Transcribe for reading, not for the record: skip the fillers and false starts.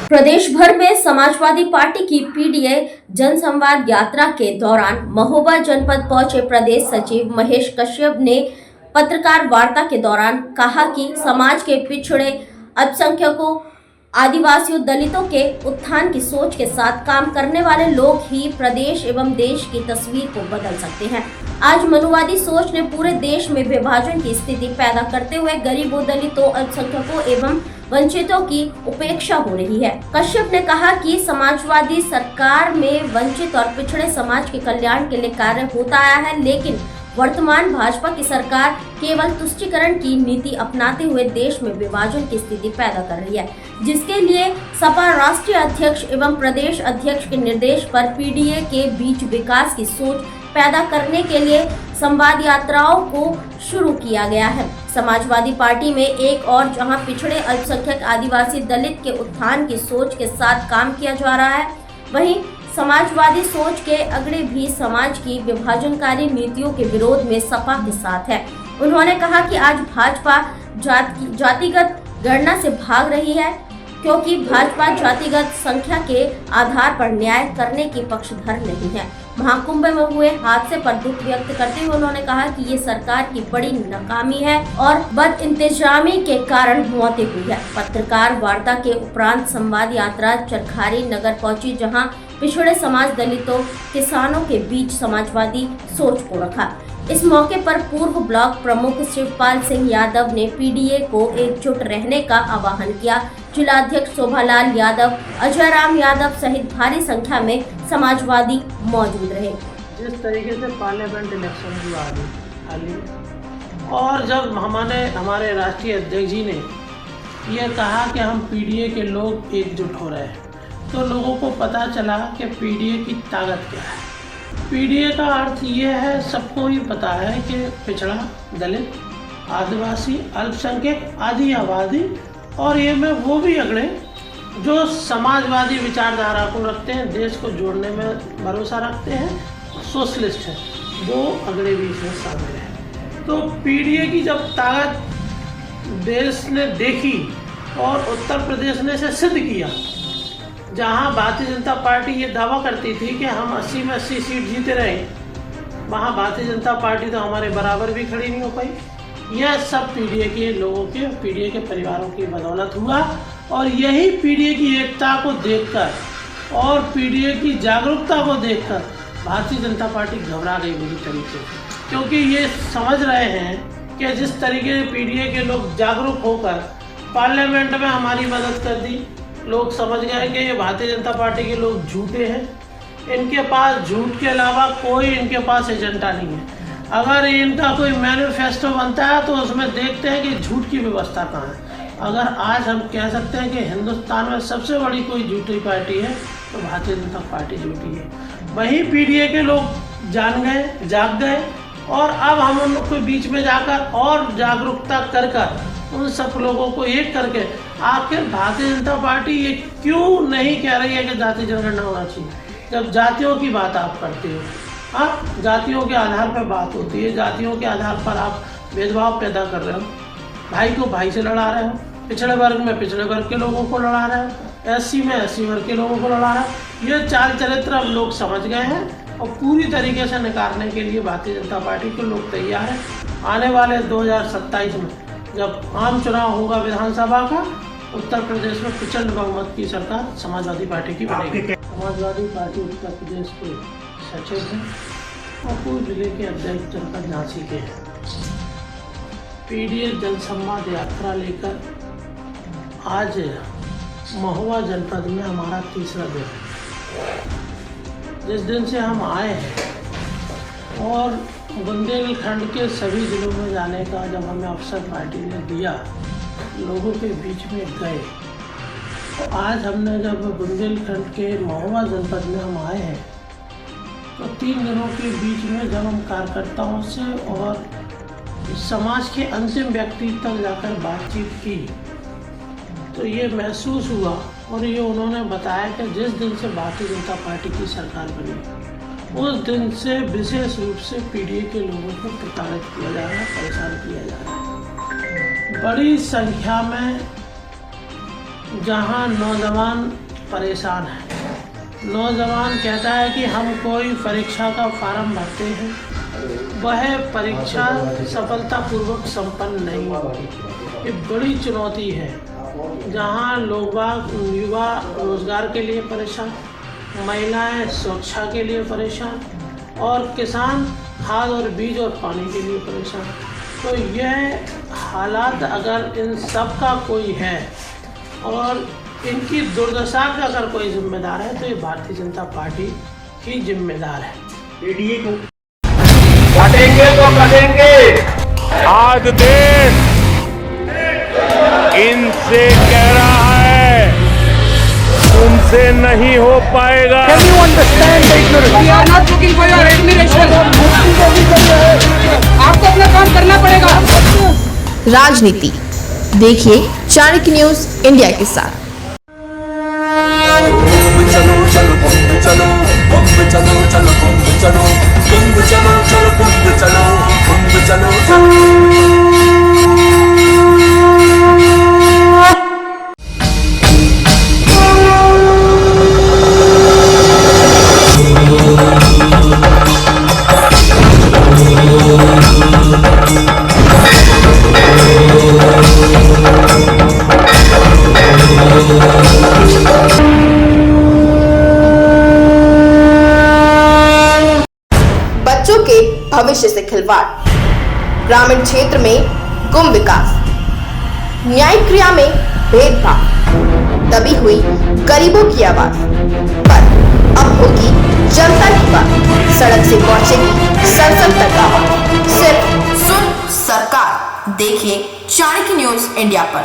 प्रदेश भर में समाजवादी पार्टी की पीडीए जनसंवाद यात्रा के दौरान महोबा जनपद पहुंचे प्रदेश सचिव महेश कश्यप ने पत्रकार वार्ता के दौरान कहा कि समाज के पिछड़े अल्पसंख्यकों, आदिवासियों, दलितों के उत्थान की सोच के साथ काम करने वाले लोग ही प्रदेश एवं देश की तस्वीर को बदल सकते हैं। आज मनुवादी सोच ने पूरे देश में विभाजन की स्थिति पैदा करते हुए गरीबों, दलितों, अल्पसंख्यकों एवं वंचितों की उपेक्षा हो रही है। कश्यप ने कहा कि समाजवादी सरकार में वंचित और पिछड़े समाज के कल्याण के लिए कार्य होता आया है, लेकिन वर्तमान भाजपा की सरकार केवल तुष्टीकरण की नीति अपनाते हुए देश में विभाजन की स्थिति पैदा कर रही है, जिसके लिए सपा राष्ट्रीय अध्यक्ष एवं प्रदेश अध्यक्ष के निर्देश पर पीडीए के बीच विकास की सोच पैदा करने के लिए संवाद यात्राओं को शुरू किया गया है। समाजवादी पार्टी में एक और जहां पिछड़े, अल्पसंख्यक, आदिवासी, दलित के उत्थान की सोच के साथ काम किया जा रहा है, वहीं समाजवादी सोच के अगड़े भी समाज की विभाजनकारी नीतियों के विरोध में सपा के साथ है। उन्होंने कहा कि आज भाजपा जातिगत गणना से भाग रही है, क्योंकि भाजपा जातिगत संख्या के आधार पर न्याय करने की पक्षधर नहीं है। महाकुंभ में हुए हादसे पर दुख व्यक्त करते हुए उन्होंने कहा कि ये सरकार की बड़ी नाकामी है और बदइंतजामी के कारण मौतें हुई है। पत्रकार वार्ता के उपरांत संवाद यात्रा चरखारी नगर पहुंची, जहां पिछड़े समाज, दलितों, किसानों के बीच समाजवादी सोच को रखा। इस मौके पर पूर्व ब्लॉक प्रमुख शिवपाल सिंह यादव ने पीडीए को एकजुट रहने का आह्वान किया। जिलाध्यक्ष शोभालाल यादव, अजय राम यादव सहित भारी संख्या में समाजवादी मौजूद रहे। जिस तरीके से पार्लियामेंट इलेक्शन हुआ हाल और जब हमारे राष्ट्रीय अध्यक्ष जी ने यह कहा कि हम पीडीए के लोग एकजुट हो रहे हैं, तो लोगों को पता चला कि पीडीए की ताकत क्या है। पीडीए का अर्थ ये है, सबको ही पता है कि पिछड़ा, दलित, आदिवासी, अल्पसंख्यक, आदि आबादी और ये में वो भी अगड़े जो समाजवादी विचारधारा को रखते हैं, देश को जोड़ने में भरोसा रखते हैं, सोशलिस्ट हैं, वो अगड़े भी इसमें शामिल हैं। तो पीडीए की जब ताकत देश ने देखी और उत्तर प्रदेश ने इसे सिद्ध किया, जहां भारतीय जनता पार्टी ये दावा करती थी कि हम 80 में 80 सीट जीते रहे, वहां भारतीय जनता पार्टी तो हमारे बराबर भी खड़ी नहीं हो पाई। यह सब पीडीए के लोगों के, पीडीए के परिवारों की बदौलत हुआ और यही पीडीए की एकता को देखकर और पीडीए की जागरूकता को देखकर भारतीय जनता पार्टी घबरा गई बुरी तरीके से, क्योंकि ये समझ रहे हैं कि जिस तरीके से पीडीए के लोग जागरूक होकर पार्लियामेंट में हमारी मदद कर दी, लोग समझ गए कि ये भारतीय जनता पार्टी के लोग झूठे हैं, इनके पास झूठ के अलावा कोई इनके पास एजेंडा नहीं है। अगर इनका कोई मैनिफेस्टो बनता है तो उसमें देखते हैं कि झूठ की व्यवस्था कहाँ है। अगर आज हम कह सकते हैं कि हिंदुस्तान में सबसे बड़ी कोई झूठी पार्टी है तो भारतीय जनता पार्टी झूठी है। वहीं पीडीए के लोग जान गए, जाग गए और अब हम उन लोग के बीच में जाकर और जागरूकता कर उन सब लोगों को एक करके, आखिर भारतीय जनता पार्टी ये क्यों नहीं कह रही है कि जाति जनगणना होना चाहिए, जब जातियों की बात आप करते हो। आप जातियों के आधार पर बात होती है, जातियों के आधार पर आप भेदभाव पैदा कर रहे हो, भाई को भाई से लड़ा रहे हो, पिछड़े वर्ग में पिछड़े वर्ग के लोगों को लड़ा रहे हो, एससी में एससी वर्ग के लोगों को लड़ा रहे हो। ये चाल चरित्र अब लोग समझ गए हैं और पूरी तरीके से नकारने के लिए भारतीय जनता पार्टी के लोग तैयार हैं। आने वाले 2027 में जब आम चुनाव होगा विधानसभा का, उत्तर प्रदेश में प्रचंड बहुमत की सरकार समाजवादी पार्टी की बनेगी। समाजवादी पार्टी उत्तर प्रदेश के सचिव हैं और पूर्व जिले के अध्यक्ष जनपद झांसी के हैं। पीडीए जनसंवाद यात्रा लेकर आज महोबा जनपद में हमारा तीसरा दिन है। जिस दिन से हम आए हैं और बुंदेलखंड के सभी जिलों में जाने का जब हमें अवसर पार्टी ने दिया, लोगों के बीच में गए, तो आज हमने जब बुंदेलखंड के महोबा जनपद में हम आए हैं तो 3 दिनों के बीच में जब हम कार्यकर्ताओं से और समाज के अंतिम व्यक्ति तक जाकर बातचीत की तो ये महसूस हुआ और ये उन्होंने बताया कि जिस दिन से भारतीय जनता पार्टी की सरकार बनी, उस दिन से विशेष रूप से पीडीए के लोगों को प्रताड़ित किया जा रहा है, परेशान किया जा रहा है। बड़ी संख्या में जहां नौजवान परेशान है। नौजवान कहता है कि हम कोई परीक्षा का फार्म भरते हैं, वह परीक्षा सफलतापूर्वक संपन्न नहीं होती। ये बड़ी चुनौती है, जहां युवा रोजगार के लिए परेशान, महिलाएं सुरक्षा के लिए परेशान और किसान खाद और बीज और पानी के लिए परेशान। तो यह हालात अगर इन सब का कोई है और इनकी दुर्दशा का अगर कोई जिम्मेदार है तो ये भारतीय जनता पार्टी ही जिम्मेदार है। पीडीए को कटेंगे तो कटेंगे। आज देश इनसे कह रहा है तुमसे नहीं हो पाएगा। Can you understand the ignorance? We are not looking for your admiration. आपको अपना काम करना पड़ेगा। राजनीति देखिए चाणक्य न्यूज इंडिया के साथ। चलो चलो कुंभ चलो कुंभ चलो चलो कुंभ चलो कुंभ चलो चलो कुंभ चलो कुंभ चलो बच्चों के भविष्य से खिलवाड़, ग्रामीण क्षेत्र में गुम विकास, न्यायिक क्रिया में भेदभाव, दबी हुई गरीबों की आवाज पर अब होगी जनता की बात। सड़क से पहुंचेगी संसद तक आवाज। सिर्फ सुन सरकार देखिए चाणक्य न्यूज इंडिया पर।